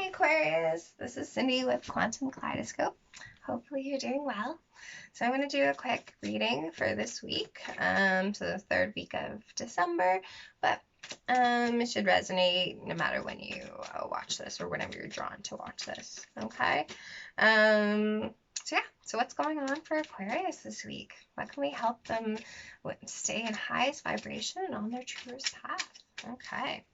Hi Aquarius, this is Cindy with Quantum Kaleidoscope. Hopefully you're doing well. So I'm going to do a quick reading for this week, so the third week of December, but it should resonate no matter when you watch this or whenever you're drawn to watch this, okay? So what's going on for Aquarius this week? What can we help them stay in highest vibration and on their truest path? Okay.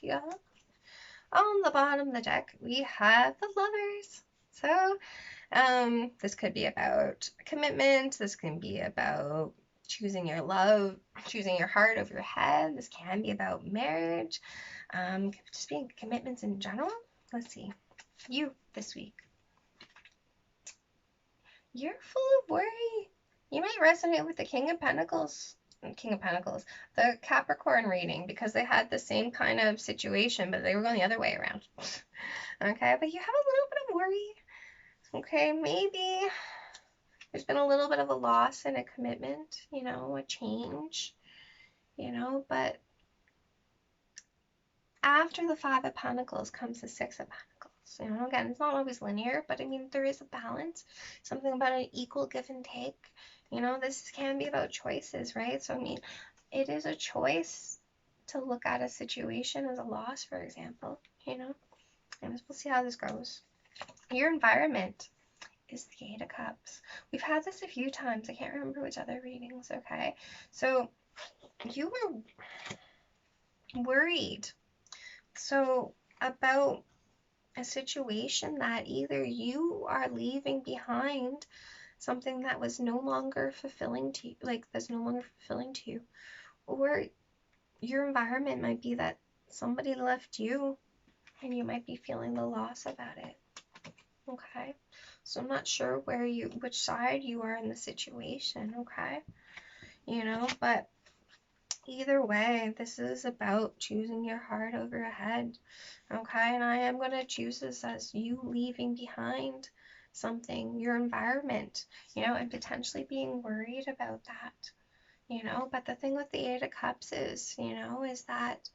Yeah. On the bottom of the deck, we have the Lovers. So, this could be about commitment. This can be about choosing your love, choosing your heart over your head. This can be about marriage. Just being commitments in general. Let's see. You this week. You're full of worry. You might resonate with the King of Pentacles, the Capricorn reading, because they had the same kind of situation, but they were going the other way around. Okay, but you have a little bit of worry. Okay, maybe there's been a little bit of a loss in a commitment, a change, but after the Five of Pentacles comes the Six of Pentacles. Again, it's not always linear, but I mean, there is a balance, something about an equal give and take. This can be about choices, right? So, I mean, it is a choice to look at a situation as a loss, for example, and we'll see how this goes. Your environment is the Eight of Cups. We've had this a few times. I can't remember which other readings, okay? So, you were worried. So, about a situation that either you are leaving behind something that was no longer fulfilling to you, or your environment might be that somebody left you and you might be feeling the loss about it. Okay, so I'm not sure which side you are in the situation. Okay, but either way, this is about choosing your heart over your head. Okay, and I am going to choose this as you leaving behind something, your environment, and potentially being worried about that, but the thing with the Eight of Cups is that,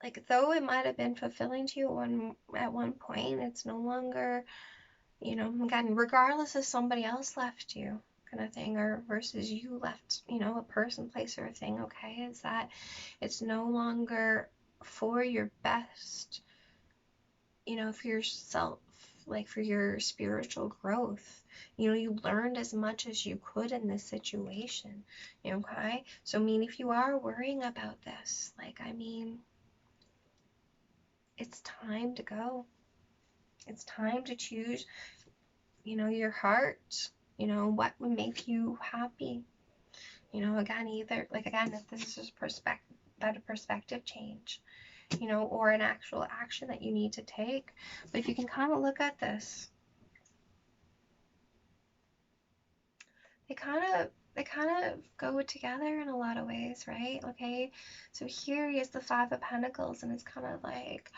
like, though it might have been fulfilling to you at one point, it's no longer, again, regardless if somebody else left you, kind of thing, or versus you left, a person, place, or a thing, okay, is that it's no longer for your best, for yourself, like for your spiritual growth. You learned as much as you could in this situation, okay? So, I mean, if you are worrying about this, it's time to go. It's time to choose, your heart, what would make you happy. Again, if this is a perspective change, or an actual action that you need to take. But if you can kind of look at this, they kind of go together in a lot of ways, right? Okay, so here is the Five of Pentacles, and it's kind of like,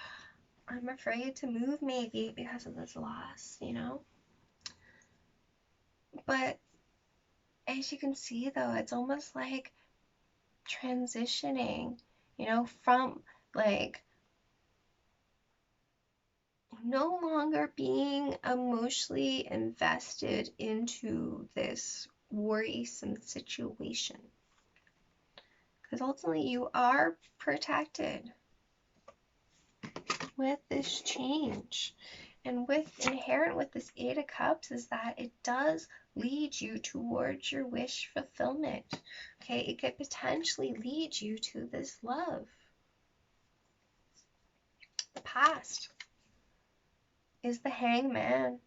I'm afraid to move maybe because of this loss, But as you can see, though, it's almost like transitioning, from like no longer being emotionally invested into this worrisome situation. Because ultimately you are protected with this change. And inherent with this Eight of Cups is that it does lead you towards your wish fulfillment. Okay, it could potentially lead you to this love. The past is the Hangman.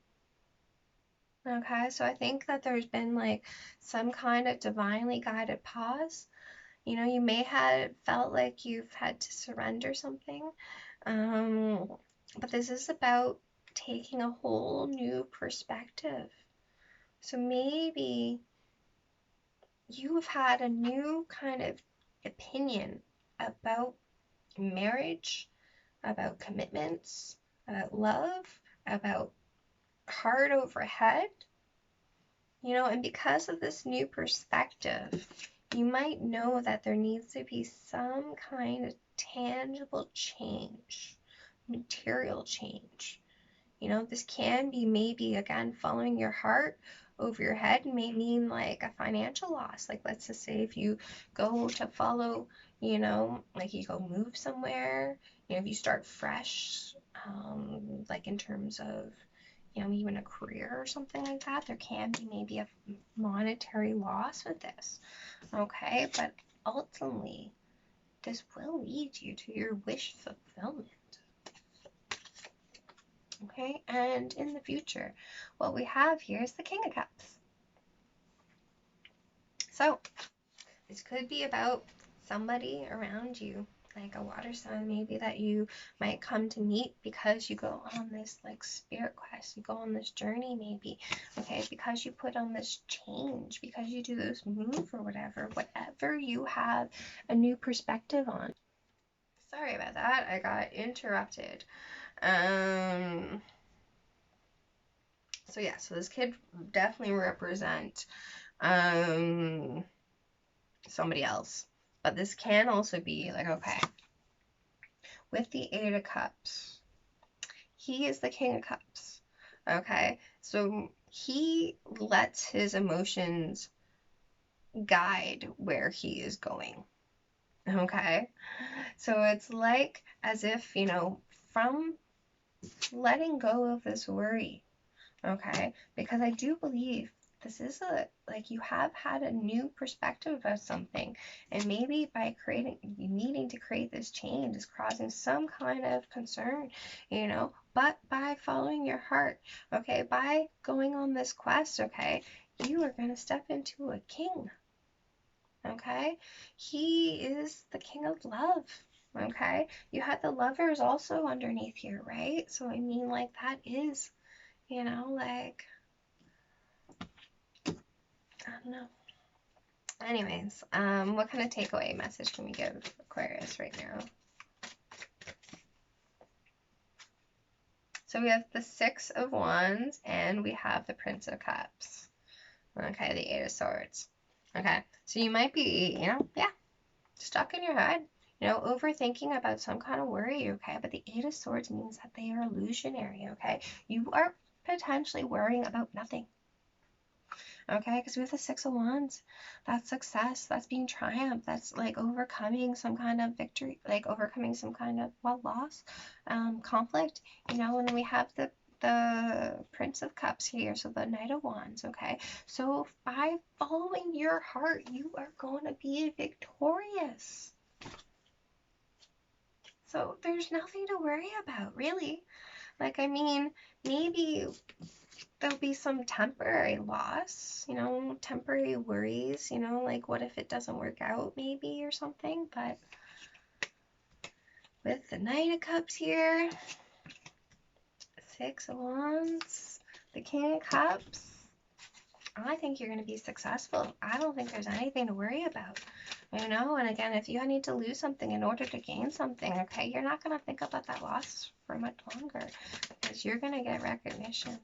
Okay, so I think that there's been like some kind of divinely guided pause. You may have felt like you've had to surrender something, but this is about taking a whole new perspective. So maybe you've had a new kind of opinion about marriage, about commitments, about love, about heart over head. You know, and because of this new perspective, you might know that there needs to be some kind of tangible change, material change. You know, this can be maybe, again, following your heart over your head may mean like a financial loss. Like, let's just say if you go to follow, you know, like you go move somewhere, you know, if you start fresh, like in terms of, you know, even a career or something like that, there can be maybe a monetary loss with this. Okay, but ultimately, this will lead you to your wish fulfillment. Okay, and in the future, what we have here is the King of Cups. So, this could be about somebody around you, like a water sign maybe that you might come to meet because you go on this like spirit quest, you go on this journey maybe, okay, because you put on this change, because you do this move or whatever you have a new perspective on. Sorry about that, I got interrupted. So yeah, so this could definitely represent somebody else. But this can also be like, okay, with the Eight of Cups, he is the King of Cups. Okay, so he lets his emotions guide where he is going. Okay, so it's like as if, you know, from letting go of this worry. Okay, because I do believe this is like you have had a new perspective of something, and maybe by needing to create this change is causing some kind of concern, you know, but by following your heart, okay, by going on this quest, okay, you are going to step into a king. Okay, he is the king of love. Okay, you had the lovers also underneath here, right? So I mean, like, that is, you know, like, I don't know. Anyways, what kind of takeaway message can we give Aquarius right now? So we have the Six of Wands and we have the Prince of Cups. Okay, the Eight of Swords. Okay, so you might be, you know, yeah, stuck in your head, you know, overthinking about some kind of worry, okay? But the Eight of Swords means that they are illusionary, okay? You are potentially worrying about nothing. Okay, because we have the Six of Wands. That's success. That's being triumph. That's like overcoming some kind of victory, like overcoming some kind of, well, loss, conflict, you know, and then we have the Prince of Cups here, so the Knight of Wands, okay? So by following your heart, you are going to be victorious. So there's nothing to worry about, really. Like, I mean, maybe there'll be some temporary loss, you know, temporary worries, you know, like what if it doesn't work out maybe or something, but with the Knight of Cups here, Six of Wands, the King of Cups, I think you're going to be successful. I don't think there's anything to worry about, you know, and again, if you need to lose something in order to gain something, okay, you're not going to think about that loss for much longer because you're going to get recognition.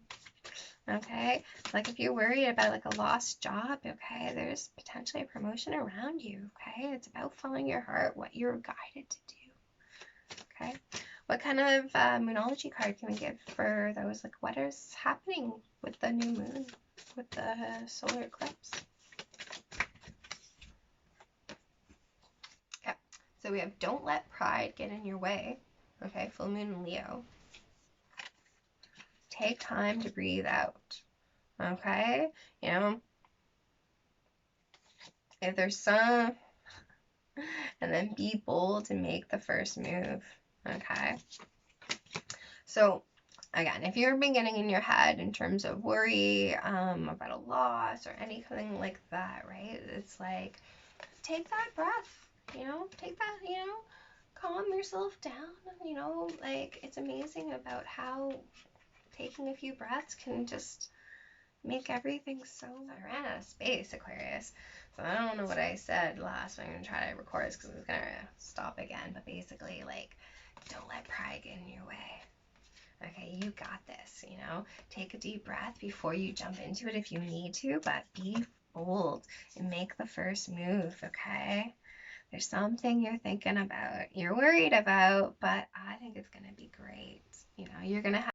Okay, like if you're worried about like a lost job, okay, there's potentially a promotion around you. Okay, it's about following your heart, what you're guided to do. Okay, what kind of moonology card can we give for those? Like, what is happening with the new moon, with the solar eclipse? Okay, so we have don't let pride get in your way. Okay, full moon in Leo. Take time to breathe out. Okay, you know, if there's some, and then be bold and make the first move. Okay, so again, if you're beginning in your head in terms of worry about a loss or anything like that, right, it's like take that breath, you know, take that, you know, calm yourself down, you know, like it's amazing about how taking a few breaths can just make everything so. I ran out of space, Aquarius. So I don't know what I said last. I'm going to try to record this because it's going to stop again. But basically, like, don't let pride get in your way. Okay, you got this, you know. Take a deep breath before you jump into it if you need to, but be bold and make the first move, okay? There's something you're thinking about, you're worried about, but I think it's going to be great. You know, you're going to have